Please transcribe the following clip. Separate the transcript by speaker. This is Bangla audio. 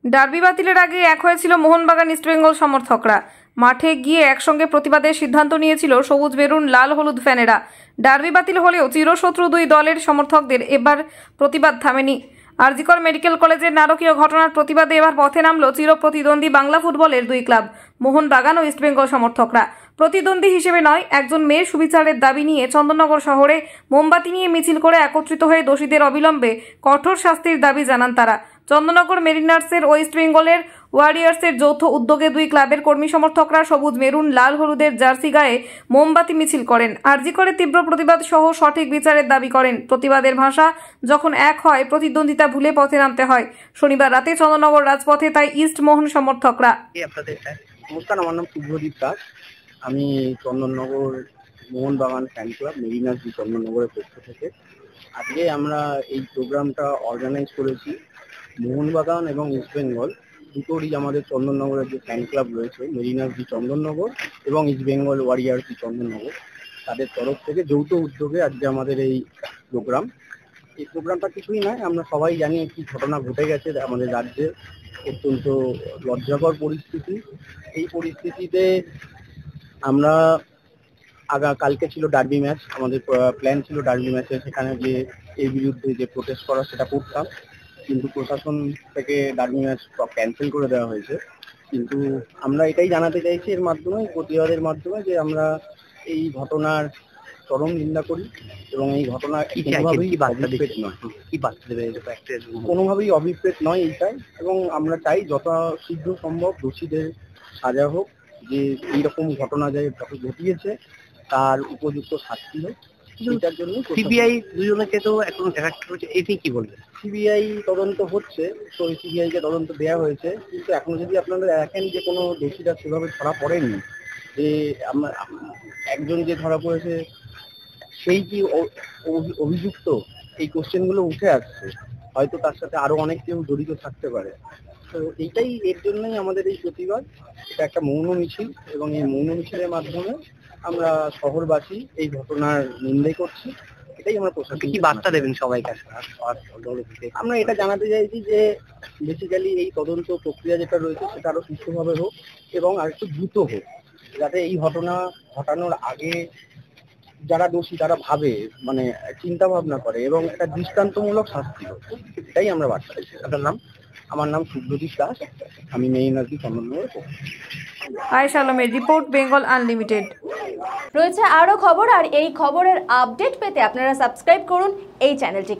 Speaker 1: ডার্বি বাতিলের আগে এক হয়েছিল মোহনবাগান ইস্টবেঙ্গল সমর্থকরা। মাঠে গিয়ে একসঙ্গে প্রতিবাদের সিদ্ধান্ত নিয়েছিল সবুজ মেরুন লাল হলুদ ফ্যানেরা। ডার্বি বাতিল হলেও চিরশত্রু দুই দলের সমর্থকদের এবার প্রতিবাদ থামেনি। আরজিকর মেডিকেল কলেজের নারকীয় ঘটনার প্রতিবাদে এবার পথে নামল চিরপ্রতিদ্বন্দ্বী বাংলা ফুটবলের দুই ক্লাব মোহনবাগান ও ইস্টবেঙ্গল সমর্থকরা। প্রতিদ্বন্দ্বী হিসেবে নয়, একজন মেয়ের সুবিচারের দাবি নিয়ে চন্দননগর শহরে মোমবাতি নিয়ে মিছিল করে একত্রিত হয়ে দোষীদের অবিলম্বে কঠোর শাস্তির দাবি জানান তারা। চন্দননগর মেরিনার্সের ও ইস্টবেঙ্গলের ওয়ারিয়ার্সের যৌথ উদ্যোগে দুই ক্লাবের কর্মী সমর্থকরা সবুজ মেরুন লাল হলুদের জার্সি গায়ে মোমবাতি মিছিল করেন। আরজিকরে তীব্র প্রতিবাদ সহ সঠিক বিচারের দাবি করেন। প্রতিবাদের ভাষা যখন এক হয়, প্রতিদ্বন্দ্বিতা ভুলে পথে নামতে হয়। শনিবার রাতে চন্দননগর রাজপথে তাই ইস্ট মোহন সমর্থকরা।
Speaker 2: নমস্কার, আমার নাম শুভদীপ দাস। আমি Chandannagar Mohun Bagan fan club mariners চন্দননগরের পক্ষ থেকে আজকে আমরা এই প্রোগ্রামটা অর্গানাইজ করেছি। মোহনবাগান এবং ইস্টবেঙ্গল দুটোরই আমাদের চন্দননগরের যে ফ্যান ক্লাব রয়েছে মেরিনার্স চন্দননগর এবং ইস্টবেঙ্গল ওয়ারিয়ার্স চন্দননগর, তাদের তরফ থেকে যৌথ উদ্যোগে আজকে আমাদের এই প্রোগ্রাম। এই প্রোগ্রামটা কিছুই নয়, আমরা সবাই জানি একটি ঘটনা ঘটে গেছে আমাদের রাজ্যে, অত্যন্ত লজ্জাকর পরিস্থিতি। এই পরিস্থিতিতে আমরা কালকে ছিল ডার্বি ম্যাচ, আমাদের প্ল্যান ছিল ডার্বি ম্যাচে সেখানে যে এর বিরুদ্ধে যে প্রোটেস্ট করা সেটা করতাম, কিন্তু প্রশাসন থেকে ডার্বি ম্যাচ ক্যান্সেল করে দেওয়া হয়েছে। কিন্তু আমরা এটাই জানাতে চাইছি এর মাধ্যমে, প্রতিবাদের মাধ্যমে, যে আমরা এই ঘটনার চরম নিন্দা করি এবং এই ঘটনা কোনোভাবেই অভিপ্রেত নয় এইটাই, এবং আমরা চাই যত শীঘ্র সম্ভব দোষীদের সাজা হোক, যে এইরকম ঘটনা যে ঘটিয়েছে তার উপযুক্ত শাস্তি হোক। এটার জন্য
Speaker 3: সিবিআই দুজনকে তো এখন অ্যারেস্ট করেছে, এটি কি বলবেন?
Speaker 2: সিবিআই তদন্ত হচ্ছে, তো সিবিআই কে তদন্ত দেওয়া হয়েছে, কিন্তু এখনো যদি আপনারা দেখেন যে কোনো দোষীরা সেভাবে ধরা পড়েনি। যে একজন যে ধরা পড়েছে সেই কি অভিযুক্ত, এই কোশ্চেনগুলো উঠে আসছে। হয়তো তার সাথে আরো অনেক কেউ জড়িত থাকতে পারে। তো এইটাই, এর জন্যই আমাদের এই প্রতিবাদ। এটা একটা মৌন মিছিল এবং এই মৌন মিছিলের মাধ্যমে আমরা শহরবাসী এই ঘটনার নিন্দা করছি। এটাই আমরা প্রশাসনকে
Speaker 3: কি বার্তা দেবেন সবাইকে?
Speaker 2: আমরা এটা জানাতে চাইছি যে বেসিক্যালি এই তদন্ত প্রক্রিয়া যেটা রয়েছে সেটা আরো সুষ্ঠুভাবে হোক এবং আর একটু দ্রুত হোক, যাতে এই ঘটনা ঘটানোর আগে যারা দোষী তারা ভাবে, মানে চিন্তা ভাবনা করে এবং একটা দৃষ্টান্তমূলক শাস্তি হোক। এটাই আমরা বার্তা দিচ্ছি। আপনার নাম? আমার নাম শুভদীপ দাস, আমি মেরিনার্স চন্দননগর।
Speaker 1: আয়েশা আলমের রিপোর্ট, বেঙ্গল আনলিমিটেড।
Speaker 4: রয়েছে আরো খবর, আর এই খবরের আপডেট পেতে আপনারা সাবস্ক্রাইব করুন এই চ্যানেলটিকে।